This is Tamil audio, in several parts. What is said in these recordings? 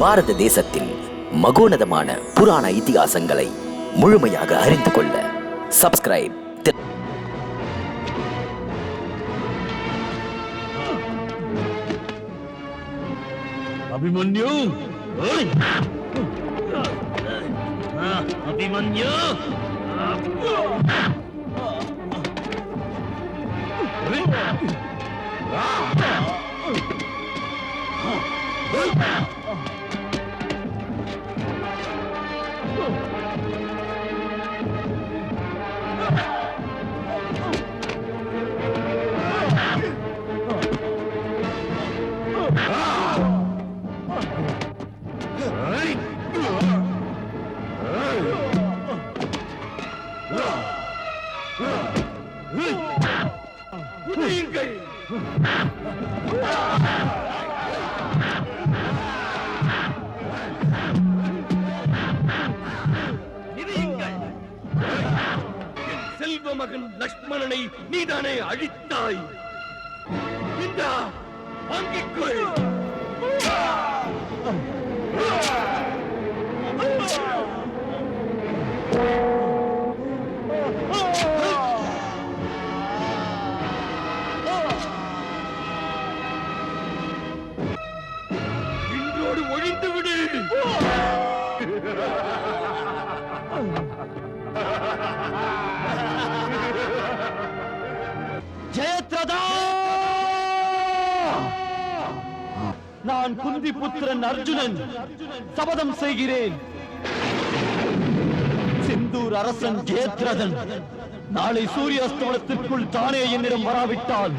பாரத தேசத்தில் மகோனதமான புராண இதிகாசங்களை முழுமையாக அறிந்து கொள்ள சப்ஸ்கிரைப். அபிமன்யு, அபிமன்யு, செல்வ மகன் லக்ஷ்மணனை நீதானே அழித்தாய். இந்தா வாங்கிக்கொள். இன்றோடு ஒழிந்து விடு. ஜெயத்ரதா, நான் குந்தி புத்திரன் அர்ஜுனன் சபதம் செய்கிறேன். சிந்தூர் அரசன் ஜெயத்ரதன் நாளை சூரிய அஸ்தமனத்திற்குள் தானே என்னிடம் வராவிட்டால்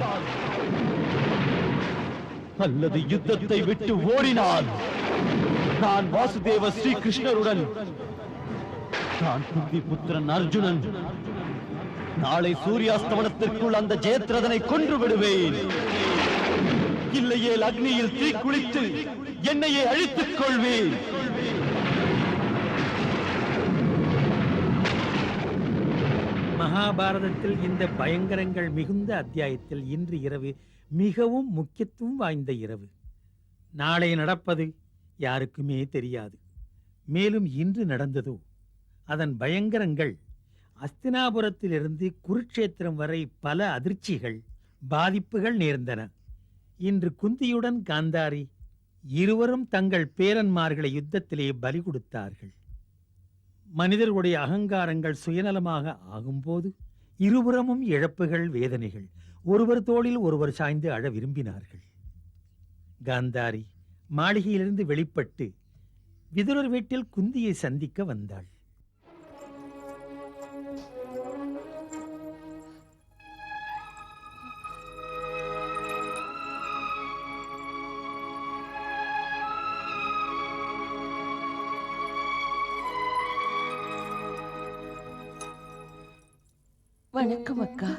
அல்லது யுத்தத்தை விட்டு ஓடினால் நான் வாசுதேவ ஸ்ரீ கிருஷ்ணருடன் நான் குந்தி புத்திரன் அர்ஜுனன் நாளை சூரியாஸ்தமனத்திற்குள் அந்த ஜெயத்ரதனை கொன்று விடுவேன். இல்லையே அக்னியில் தீ குளித்து என்னையே அழித்துக் கொள்வேன். மகாபாரதத்தில் இந்த பயங்கரங்கள் மிகுந்த அத்தியாயத்தில் இன்று இரவு மிகவும் முக்கியத்துவம் வாய்ந்த இரவு. நாளை நடப்பது யாருக்குமே தெரியாது. மேலும் இன்று நடந்ததோ அதன் பயங்கரங்கள் அஸ்தினாபுரத்திலிருந்து குருட்சேத்திரம் வரை பல அதிர்ச்சிகள் பாதிப்புகள் நேர்ந்தன. இன்று குந்தியுடன் காந்தாரி இருவரும் தங்கள் பேரன்மார்களை யுத்தத்திலே பலி கொடுத்தார்கள். மனிதர்களுடைய அகங்காரங்கள் சுயநலமாக ஆகும்போது இருபுறமும் இழப்புகள், வேதனைகள். ஒருவர் தோளில் ஒருவர் சாய்ந்து அழ விரும்பினார்கள். காந்தாரி மாளிகையிலிருந்து வெளிப்பட்டு விதுரர் வீட்டில் குந்தியை சந்திக்க வந்தாள். வணக்கம் அக்கா.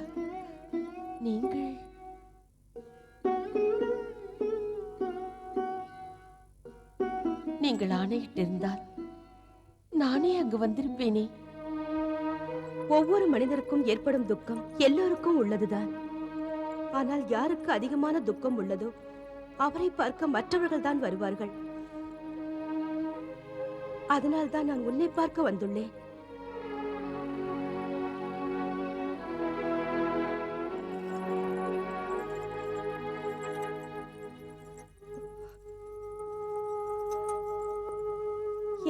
நீங்கள் ஆணையிட்டிருந்தால் நானே அங்கு வந்திருப்பேனே. ஒவ்வொரு மனிதருக்கும் ஏற்படும் துக்கம் எல்லோருக்கும் உள்ளதுதான். ஆனால் யாருக்கு அதிகமான துக்கம் உள்ளதோ அவரை பார்க்க மற்றவர்கள் தான் வருவார்கள். அதனால் தான் நான் உன்னை பார்க்க வந்துள்ளேன்.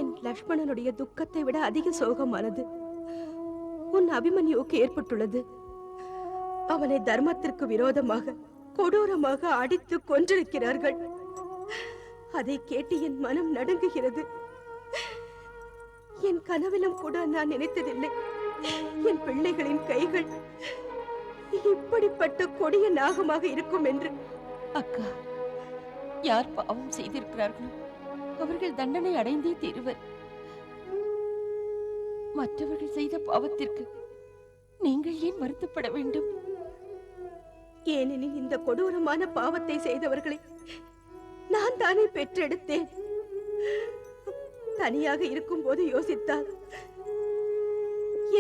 என் லக்ஷ்மணனுடைய துக்கத்தை விட அதிக சோகமானது உன் அபிமன்யுவுக்கு ஏற்பட்டுள்ளது. அவனை தர்மத்திற்கு விரோதமாக கொடூரமாக அடித்து கொன்றிருக்கிறார்கள். அதை கேட்டு என் மனம் நடுங்குகிறது. என் கனவிலும் கூட நான் நினைத்ததில்லை என் பிள்ளைகளின் கைகள் இப்படிப்பட்ட கொடிய நாகமாக இருக்கும் என்று. அக்கா, யார் பாவம் செய்திருக்கிறார்களோ அவர்கள் தண்டனை அடைந்தே தீருவர். மற்றவர்கள் செய்த பாவத்திற்கு நீங்கள் ஏன் வருத்தப்பட வேண்டும்? ஏனெனில் இந்த கொடூரமான பாவத்தை செய்தவர்களை நான் தானே பெற்றெடுத்தேன். தனியாக இருக்கும் போது யோசித்தால்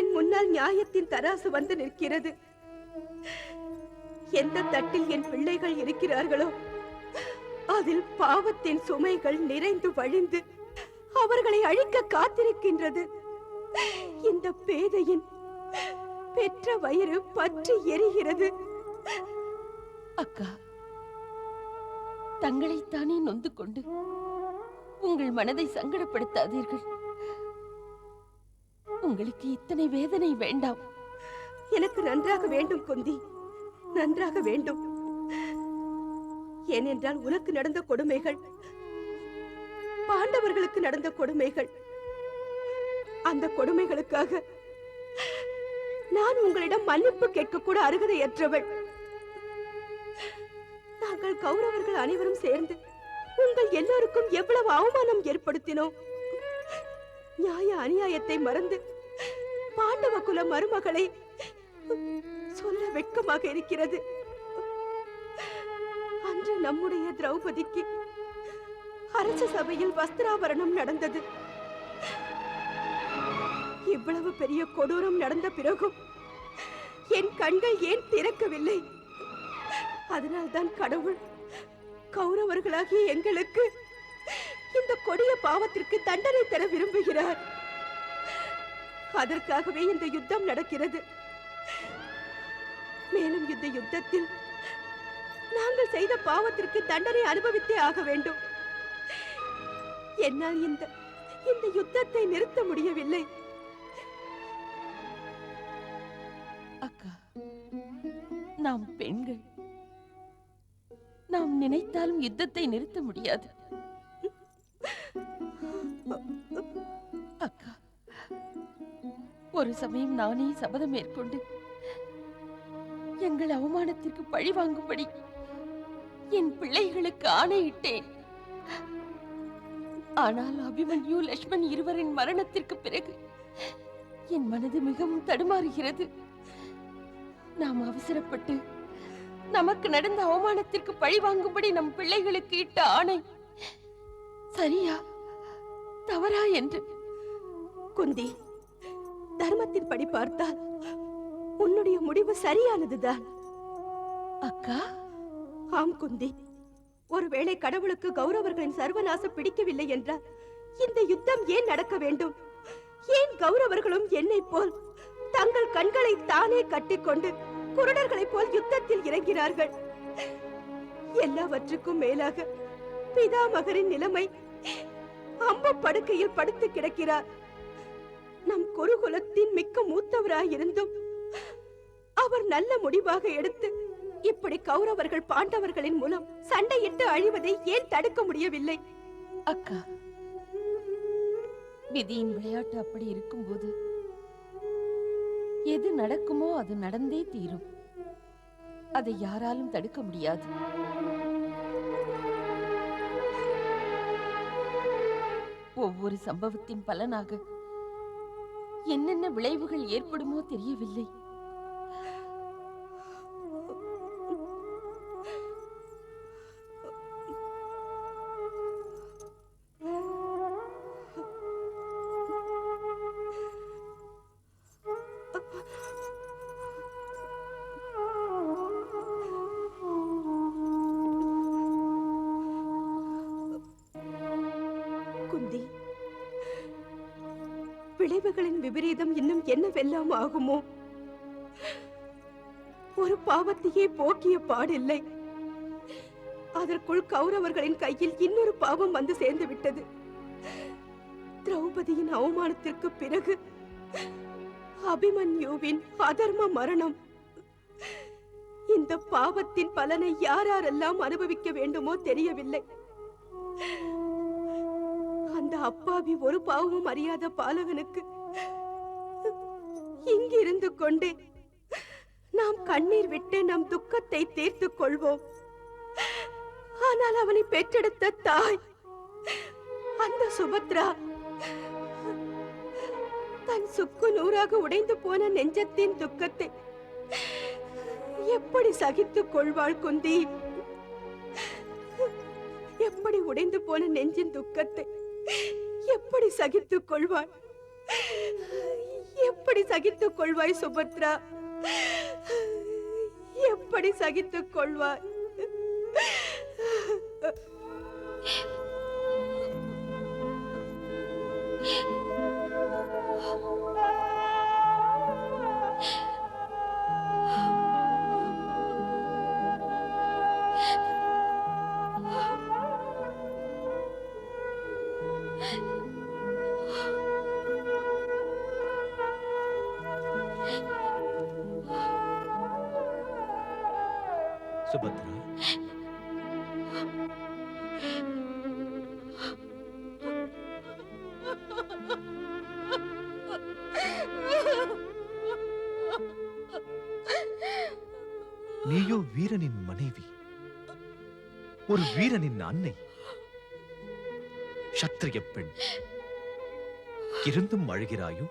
என் முன்னால் நியாயத்தின் தராசு வந்து நிற்கிறது. எந்த தட்டில் என் பிள்ளைகள் இருக்கிறார்களோ அதில் பாவத்தின் சுமைகள் நிறைந்து வழிந்து அவர்களை அழிக்க காத்திருக்கின்றது. இந்த பேதையின் பெற்ற வயிறு பற்றி எரிகிறது. அக்கா, தங்களைத்தானே நொந்து கொண்டு உங்கள் மனதை சங்கடப்படுத்தாதீர்கள். உங்களுக்கு இத்தனை வேதனை வேண்டாம். எனக்கு நன்றாக வேண்டும் குந்தி, நன்றாக வேண்டும். ஏனென்றால் உனக்கு நடந்த கொடுமைகள் பாண்டவர்களுக்கு நடந்த கொடுமைகள். அந்த கொடுமைகளுக்காக நான் உங்களிடம் மன்னிப்பு கேட்க கூட அருகதையற்றவள். நாங்கள் கௌரவர்கள் அனைவரும் சேர்ந்து உங்கள் எல்லோருக்கும் எவ்வளவு அவமானம் ஏற்படுத்தினோம். நியாய அநியாயத்தை மறந்து பாண்டவ குல மருமகளை சொல்ல வெட்கமாக இருக்கிறது. அன்று நம்முடைய திரௌபதிக்கு அரச சபையில் வஸ்திராபரணம் நடந்தது. இவ்வளவு பெரிய கொடூரம் நடந்த பிறகும் என் கண்கள் ஏன் திறக்கவில்லை? அதனால்தான் கடவுள் கௌரவர்களாகிய எங்களுக்கு இந்த கொடிய பாவத்திற்கு தண்டனை தர விரும்புகிறார். அதற்காகவே இந்த யுத்தம் நடக்கிறது. மேலும் இந்த யுத்தத்தில் நாங்கள் செய்த பாவத்திற்கு தண்டனை அனுபவித்தே ஆக வேண்டும். என்னால் இந்த யுத்தத்தை நிறுத்த முடியவில்லை. அக்கா, நாம் பெண்கள், நாம் நினைத்தாலும் யுத்தத்தை நிறுத்த முடியாது. அக்கா, ஒரு சமயம் நானே சபதம் மேற்கொண்டு எங்கள் அவமானத்திற்கு பழி வாங்கும்படி என் பிள்ளைகளுக்கு ஆணையிட்டேன். ஆனால் அபிமன்யு, லட்சுமண் இருவரின் மரணத்திற்கு பிறகு என் மனது மிகவும் தடுமாறுகிறது. நாம் அவசரப்பட்டு நமக்கு நடந்த அவமானத்திற்கு பழி வாங்கும்படி நம் பிள்ளைகளுக்கு இட்ட ஆணை சரியா தவறா என்று. குந்தி, தர்மத்தின் படி பார்த்தால் உன்னுடைய முடிவு சரியானதுதான். அக்கா, ஆம் குந்தி, ஒருவேளை கடவுளுக்கு கௌரவர்களின் சர்வநாசம் பிடிக்கவில்லை என்றால் இந்த யுத்தம் ஏன் நடக்க வேண்டும்? ஏன் கௌரவர்களும் என்னை போல் தங்கள் கண்களை தானே கட்டிக்கொண்டு குருடர்களைப் போல் யுத்தத்தில் இறங்கினார்கள்? எல்லாவற்றுக்கும் மேலாக பிதாமகரின் நிலைமை அம்பு படுக்கையில் படுத்து கிடக்கிறார். நம் குருகுலத்தின் மிக்க மூத்தவராயிருந்தும் அவர் நல்ல முடிவாக எடுத்து இப்படி கௌரவர்கள் பாண்டவர்களின் மூலம் சண்டையிட்டு அழிவதை ஏன் தடுக்க முடியவில்லை? அக்கா, விதியின் விளையாட்டு அப்படி இருக்கும்போது எது நடக்குமோ அது நடந்தே தீரும். அதை யாராலும் தடுக்க முடியாது. ஒவ்வொரு சம்பவத்தின் பலனாக என்னென்ன விளைவுகள் ஏற்படுமோ தெரியவில்லை. குந்தி, விளைவுகளின் விபரீதம் இன்னும் என்னவெல்லாம் ஆகுமோ? ஒரு பாவத்தையே போக்கிய பாடில்லை, அதற்குள் கௌரவர்களின் கையில் இன்னொரு பாவம் வந்து சேர்ந்து விட்டது. திரௌபதியின் அவமானத்திற்கு பிறகு அபிமன்யுவின் அதர்ம மரணம். இந்த பாவத்தின் பலனை யாரெல்லாம் அனுபவிக்க வேண்டுமோ தெரியவில்லை. அந்த அப்பாவி ஒரு பாவமும் அறியாத பாலகனுக்கு இங்கிருந்து கொண்டே நாம் கண்ணீர் விட்டு நம் துக்கத்தை தீர்த்துக் கொள்வோம். ஆனால் அவனை பெற்றெடுத்த தாய் அந்த சுபத்ரா தன் சுக்கு நூறாக உடைந்து போன நெஞ்சத்தின் துக்கத்தை எப்படி சகித்துக் கொள்வாள் குந்தி? எப்படி உடைந்து போன நெஞ்சின் துக்கத்தை எப்படி சகித்துக் கொள்வாள்? எப்படி சகித்துக் கொள்வாய் சுபத்ரா? எப்படி சகித்துக் கொள்வாய்? சுபத்ரா, நீயோ வீரனின் மனைவி, ஒரு வீரனின் அன்னை, சத்திரிய பெண். இருந்தும் அழுகிறாயோ?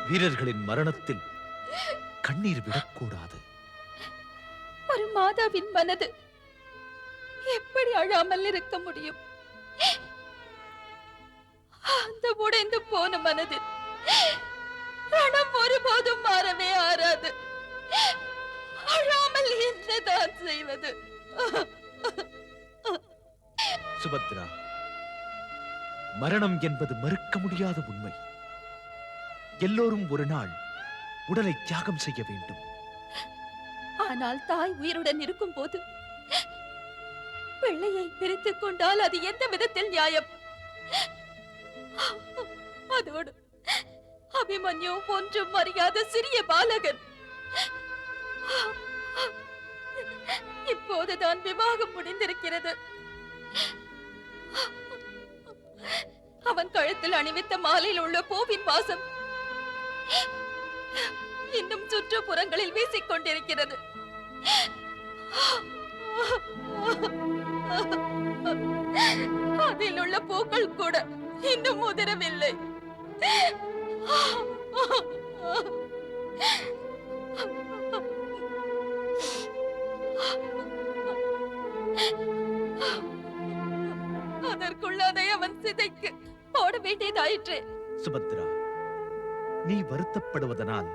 வீரர்களின் மரணத்தில் கண்ணீர் விடக்கூடாது. ஒரு மாதாவின் மனது எப்படி அழாமல் இருக்க முடியும்? அந்த உடைந்து போன மனது ரணம் ஒருபோதும் மாறவே ஆறாது. அழாமல் என்னதான் செய்வது? சுபத்ரா, மரணம் என்பது மறுக்க முடியாத உண்மை. எல்லோரும் ஒரு நாள் உடலை தியாகம் செய்ய வேண்டும். ஆனால் தாய் உயிருடன் இருக்கும் போது பிள்ளையை பிரித்துக் கொண்டால் அது எந்த விதத்தில் நியாயம்? அதோடு அபிமன்யு ஒன்றும் அறியாத சிறிய பாலகன். இப்போதுதான் விவாகம் முடிந்திருக்கிறது. அவன் கழுத்தில் அணிவித்த மாலையில் உள்ள பூவின் வாசம் இன்னும் சுற்றுப்புறங்களில் வீசிக் கொண்டிருக்கிறது. அதில் உள்ள பூக்கள் கூட இன்னும் உதிரவில்லை. அதற்குள்ள அதை அவன் சிதைக்கு போட வேண்டியதாயிற்று. சுபத்ரா, நீ வருத்தப்படுவதனால்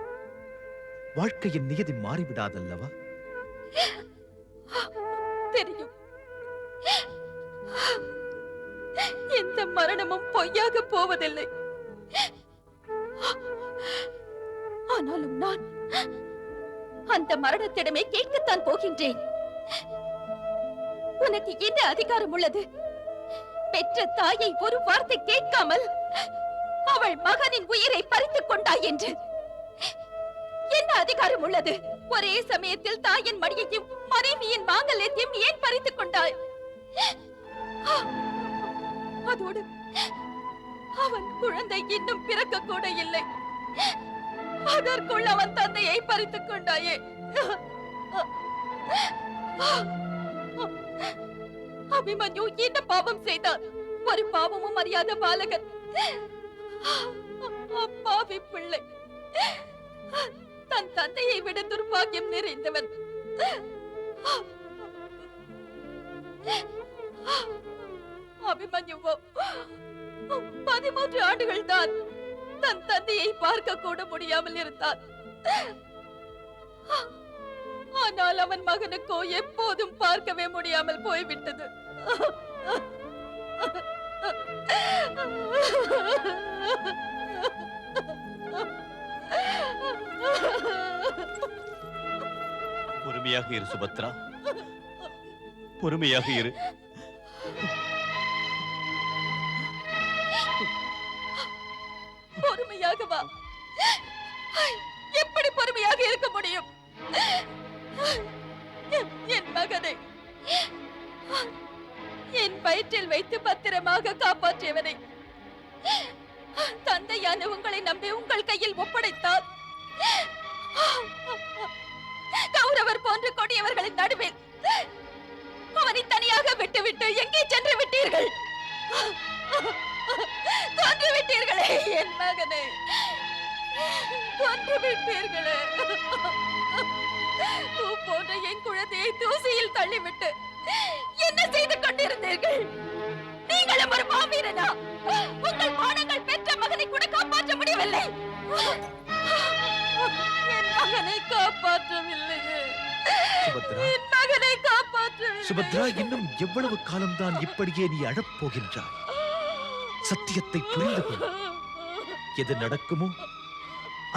வாழ்க்கையின் நியதி மாறிவிடாதல்லவா? தெரியும். எந்த மரணமும் பொய்யாக போவதில்லை. ஆனாலும் நான் அந்த மரணத்திடமே கேட்கத்தான் போகின்றேன். உனக்கு என்ன அதிகாரம் உள்ளது? பெற்ற தாயை ஒரு வார்த்தை கேட்காமல் அவள் மகனின் உயிரை பறித்துக் கொண்டாய் என்று என்ன அதிகாரம் உள்ளது? ஒரே சமயத்தில் தாயின் மடியையும் மனைவியின் மாங்கல்யத்தையும் ஏன் பறித்துக் கொண்டாய்? அதோடு அவன் குழந்தை இன்னும் பிறக்க கூட இல்லை. அதற்குள் அவன் தந்தையை பறித்துக் கொண்டாயே. அபிமன்யு என்ன பாவம் செய்தான்? ஒரு பாவமும் அறியாத பாலகன், அப்பாவி பிள்ளை, தன் தந்தையை விட துர்பாகியம் நிறைந்தவன். அபிமன்யுவோ 13 ஆண்டுகள் தான் தன் தந்தையை பார்க்க கூட முடியாமல் இருந்தான். ஆனால் அவன் மகனுக்கோ எப்போதும் பார்க்கவே முடியாமல் போய்விட்டது. பொறுமையாக இரு சுபத்ரா, பொறுமையாக இரு. பொறுமையாகவா? எப்படி பொறுமையாக இருக்க முடியும்? என் மகனை என் வயிற்றில் வைத்து பத்திரமாக காப்பாற்றியவனை தந்தையான உங்களை நம்பி உங்கள் கையில் ஒப்படைத்தால் கௌரவர் போன்ற கொடியவர்களின் நடுவில் அவனை தனியாக விட்டுவிட்டு எங்கே சென்று விட்டீர்கள்? கொன்று விட்டீர்களே என் மகனை, கொன்று விட்டீர்களே. பூ போன்ற என் குழந்தையை தூசியில் தள்ளிவிட்டு என்ன செய்து கொண்டிருந்தீர்கள்? நீங்களும் ஒரு மாவீரனா? உங்கள் மானங்கள் பெற்ற மகனை கூட காப்பாற்ற முடியவில்லை. என் மகனை காப்பாற்றவில்லையே. சுபத்ரா, என் மகனை காப்பாற்றவில்லை. சுபத்ரா, இன்னும் எவ்வளவு காலம்தான் இப்படியே நீ அழப்போகின்றாய்? சத்தியத்தை புரிந்து கொள். எது நடக்குமோ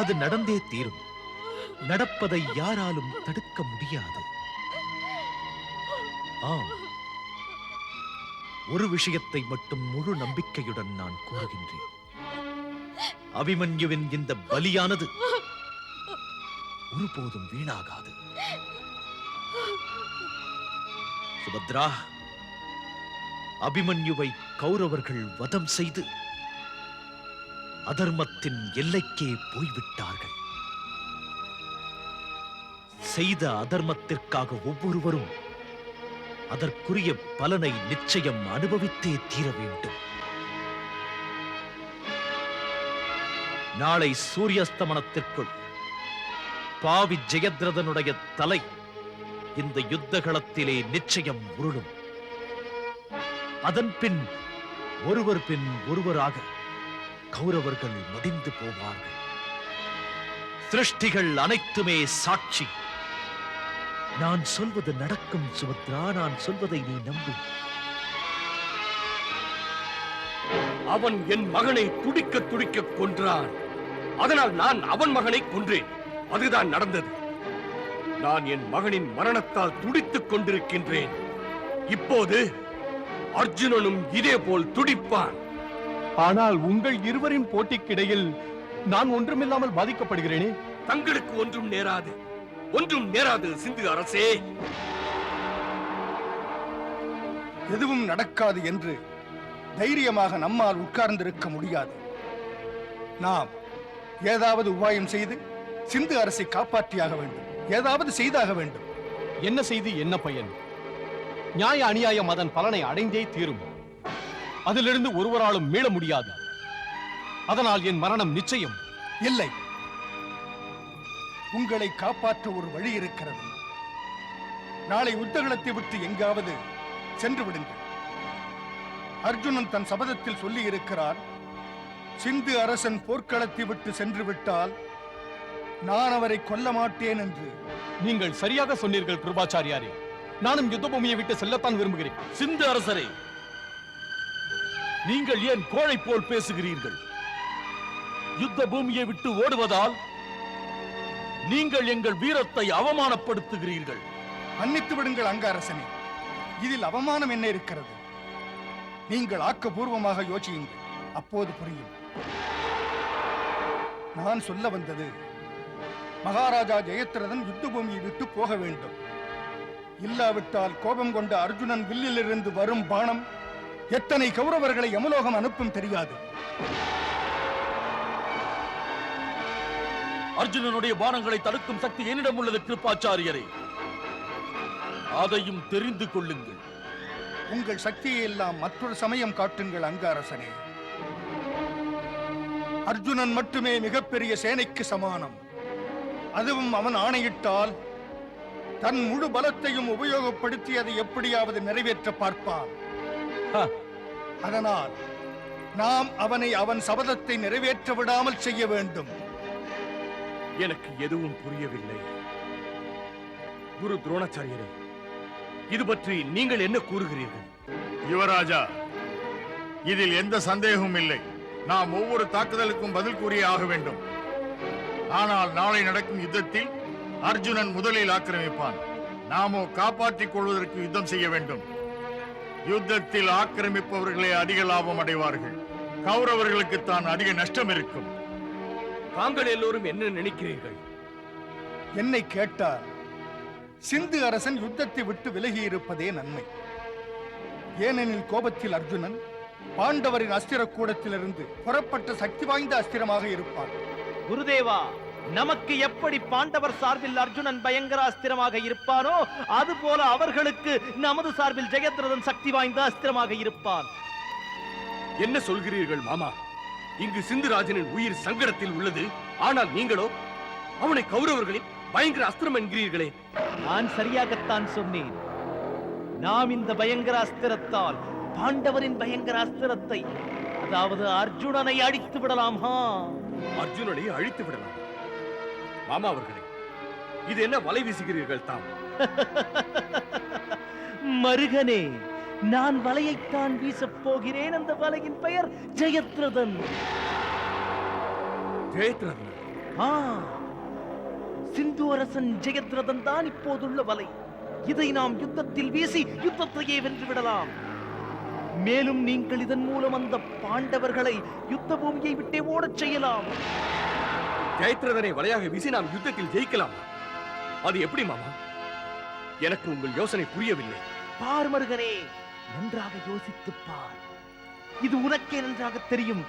அது நடந்தே தீரும். நடப்பதை யாராலும் தடுக்க முடியாது. ஆம், ஒரு விஷயத்தை மட்டும் முழு நம்பிக்கையுடன் நான் கூறுகின்றேன். அபிமன்யுவின் இந்த பலியானது ஒருபோதும் வீணாகாது. சுபத்ரா, அபிமன்யுவை கௌரவர்கள் வதம் செய்து அதர்மத்தின் எல்லைக்கே போய்விட்டார்கள். செய்த அதர்மத்திற்காக ஒவ்வொருவரும் அதற்குரிய பலனை நிச்சயம் அனுபவித்தே தீர வேண்டும். நாளை சூரியஸ்தமனத்திற்குள் பாவி ஜெயத்ரதனுடைய தலை இந்த யுத்தகளத்திலே நிச்சயம் உருளும். அதன் பின் ஒருவர் பின் ஒருவராக கௌரவர்கள் முடிந்து போவார்கள். சிருஷ்டிகள் அனைத்துமே சாட்சி. நான் சொல்வது நடக்கும் சுபத்ரா, நான் சொல்வதை நீ நம்பு. அவன் என் மகனை துடிக்க துடிக்க கொன்றான். அதனால் நான் அவன் மகனை கொன்றேன். அதுதான் நடந்தது. நான் என் மகனின் மரணத்தால் துடித்துக் கொண்டிருக்கின்றேன். இப்போது அர்ஜுனனும் இதே போல் துடிப்பான். ஆனால் உங்கள் இருவரின் போட்டிக்கிடையில் நான் ஒன்றுமில்லாமல் பாதிக்கப்படுகிறேனே. தங்களுக்கு ஒன்றும் நேராது, ஒன்றும் நேராது சிந்து அரசே. எதுவும் நடக்காது என்று தைரியமாக நம்மால் உட்கார்ந்திருக்க முடியாது. நாம் ஏதாவது உபாயம் செய்து சிந்து அரசை காப்பாற்றியாக வேண்டும். ஏதாவது செய்தாக வேண்டும். என்ன செய்து என்ன பயன்? நியாய அநியாயம் அதன் பலனை அடைந்தே தீரும். அதிலிருந்து ஒருவராலும் மீள முடியாது. அதனால் என் மரணம் நிச்சயம். இல்லை, உங்களை காப்பாற்ற ஒரு வழி இருக்கிறது. நாளை யுத்தகளத்தை விட்டு எங்காவது சென்று விடுங்கள். அர்ஜுனன் தன் சபதத்தில் சொல்லி இருக்கிறார், சிந்து அரசன் போர்க்களத்தை விட்டு சென்று விட்டால் நான் அவரை கொல்ல மாட்டேன் என்று. நீங்கள் சரியாக சொன்னீர்கள் கிருபாச்சாரியாரே. நானும் யுத்த பூமியை விட்டு செல்லத்தான் விரும்புகிறேன். சிந்து அரசரே, நீங்கள் ஏன் கோழை போல் பேசுகிறீர்கள்? யுத்த பூமியை விட்டு ஓடுவதால் நீங்கள் எங்கள் வீரத்தை அவமானப்படுத்துகிறீர்கள். மன்னித்து விடுங்கள் அங்காரசனே, இதில் அவமானம் என்ன இருக்கிறது? நீங்கள் ஆக்கப்பூர்வமாக யோசியுங்கள், அப்போது புரியும். நான் சொல்ல வந்தது, மகாராஜா ஜெயத்ரதன் யுத்த பூமியை விட்டு போக வேண்டும். இல்லாவிட்டால் கோபம் கொண்ட அர்ஜுனன் வில்லிலிருந்து வரும் பாணம் எத்தனை கௌரவர்களை யமலோகம் அனுப்பும் தெரியாது. அர்ஜுனனுடைய பானங்களை தடுக்கும் சக்தி என்னிடம் உள்ளது கிருபாச்சாரியரே. அதையும் தெரிந்து கொள்ளுங்கள். உங்கள் சக்தியை எல்லாம் மற்றொரு சமயம் காட்டுங்கள் அங்காரசனே. அர்ஜுனன் மட்டுமே மிகப்பெரிய சேனைக்கு சமானம். அதுவும் அவன் ஆணையிட்டால் தன் முழு பலத்தையும் உபயோகப்படுத்தி அதை எப்படியாவது நிறைவேற்ற பார்ப்பான். அதனால் நாம் அவனை அவன் சபதத்தை நிறைவேற்ற விடாமல் செய்ய வேண்டும். எனக்கு எதுவும் புரியவில்லை. குரு துரோணாச்சாரியரே, இது பற்றி நீங்கள் என்ன கூறுகிறீர்கள்? யுவராஜா, இதில் எந்த சந்தேகமும் இல்லை. நாம் ஒவ்வொரு தாக்குதலுக்கும் பதில் கூறியே ஆக வேண்டும். ஆனால் நாளை நடக்கும் யுத்தத்தில் அர்ஜுனன் முதலில் ஆக்கிரமிப்பான். நாமோ காப்பாற்றிக் கொள்வதற்கு யுத்தம் செய்ய வேண்டும். யுத்தத்தில் ஆக்கிரமிப்பவர்களே அதிக லாபம் அடைவார்கள். கௌரவர்களுக்கு தான் அதிக நஷ்டம் இருக்கும். தாங்கள் எல்லோரும் என்ன நினைக்கிறீர்கள்? என்னை கேட்டால் சிந்து அரசன் யுத்தத்தை விட்டு விலகி இருப்பதே நன்மை. ஏனெனில் கோபத்தில் அர்ஜுனன் பாண்டவரின் அஸ்திர கூடத்திலிருந்து புறப்பட்ட சக்தி வாய்ந்த அஸ்திரமாக இருப்பான். குருதேவா, நமக்கு எப்படி பாண்டவர் சார்பில் அர்ஜுனன் பயங்கர அஸ்திரமாக இருப்பானோ அதுபோல அவர்களுக்கு நமது சார்பில் ஜெயத்ரதன் சக்தி வாய்ந்த அஸ்திரமாக இருப்பான். என்ன சொல்கிறீர்கள் மாமா? இங்கு சிந்துராஜனின் உயிர் சங்கடத்தில் உள்ளது. ஆனால் நீங்களோ அவனை கௌரவர்களின் பயங்கர அஸ்திரம் என்கிறீர்களே. நான் சரியாகத்தான் சொன்னேன். நாம் இந்த பயங்கர அஸ்திரத்தால் பாண்டவரின் பயங்கர அஸ்திரத்தை, அதாவது அர்ஜுனனை அழித்து விடலாம். அர்ஜுனனை அழித்து விடலாம். மாமா அவர்களே, இது என்ன வலை வீசுகிறீர்கள் தாம்? மருகனே, நான் வலையைத்தான் வீசப் போகிறேன். அந்த வலையின் பெயர் ஜெயத்ரதன். ஜெயத்ரதன்? சிந்து அரசன் ஜெயத்ரதன் தான் இப்போதுள்ள வலை. இதை நாம் யுத்தத்தில் வீசி யுத்தத்தையே வென்று விடலாம். மேலும் நீங்கள் இதன் மூலம் அந்த பாண்டவர்களை யுத்த பூமியை விட்டே ஓடச் செய்யலாம். ஜெயத்ரதனை வலையாக வீசி நாம் யுத்தத்தில் ஜெயிக்கலாம். அது எப்படி மாமா? எனக்கு உங்கள் யோசனை புரியவில்லை. பார் மருகனே, நன்றாக யோசித்துப் பார். இது உனக்கே நன்றாக தெரியும்.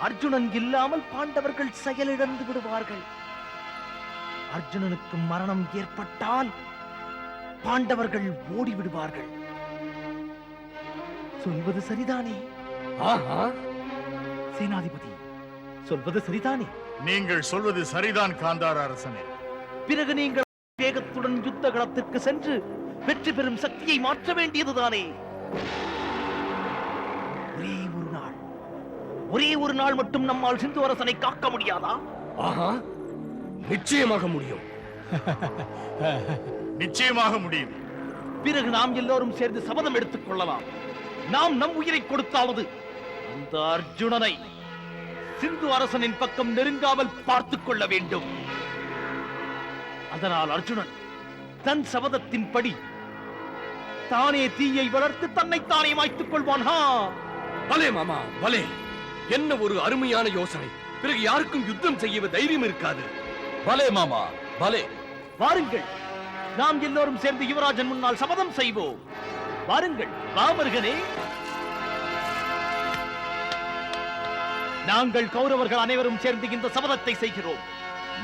அர்ஜுனன் இல்லாமல் பாண்டவர்கள் செயலிழந்து விடுவார்கள். அர்ஜுனனுக்கு மரணம் ஏற்பட்டால் பாண்டவர்கள் ஓடி விடுவார்கள். சொல்வது சரிதானே? சேனாதிபதி, சொல்வது சரிதானே? நீங்கள் சொல்வது சரிதான் காந்தார அரசனே. பிறகு நீங்கள் வேகத்துடன் யுத்த களத்திற்கு சென்று வெற்றி பெறும் சக்தியை மாற்ற வேண்டியதுதானே? ஒரே ஒரு நாள் மட்டும் நம்மால் சிந்து அரசனை காக்க முடியாதா? நிச்சயமாக முடியும். நிச்சயமாக முடியும். பிறகு நாம் எல்லோரும் சேர்ந்து சபதம் எடுத்துக் கொள்ளலாம். நாம் நம் உயிரை கொடுத்தாவது அந்த அர்ஜுனனை சிந்து அரசனின் பக்கம் நெருங்காமல் பார்த்துக் கொள்ள வேண்டும். அதனால் அர்ஜுனன் தன் சபதத்தின்படி தானே தீயை வளர்த்து தன்னைத்தானே மாய்த்துக் கொள்வான். பலே மாமா, பலே. என்ன ஒரு அருமையான யோசனை. பிறகு யாருக்கும் யுத்தம் செய்ய தைரியம் இருக்காது. பலே மாமா, பலே. வாருங்கள், நாம் எல்லோரும் சேர்ந்து யுவராஜன் முன்னால் சபதம் செய்வோம். வாருங்கள், ராமர்களே. நாங்கள் கௌரவர்கள் அனைவரும் சேர்ந்து இந்த சபதத்தை செய்கிறோம்.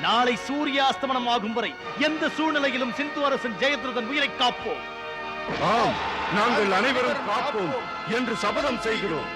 நாளை சூரிய அஸ்தமனம் ஆகும் வரை எந்த சூழ்நிலையிலும் சிந்து அரசன் ஜெயத்ரதன் உயிரை காப்போம். நாங்கள் அனைவரும் காப்போம் என்று சபதம் செய்கிறோம்.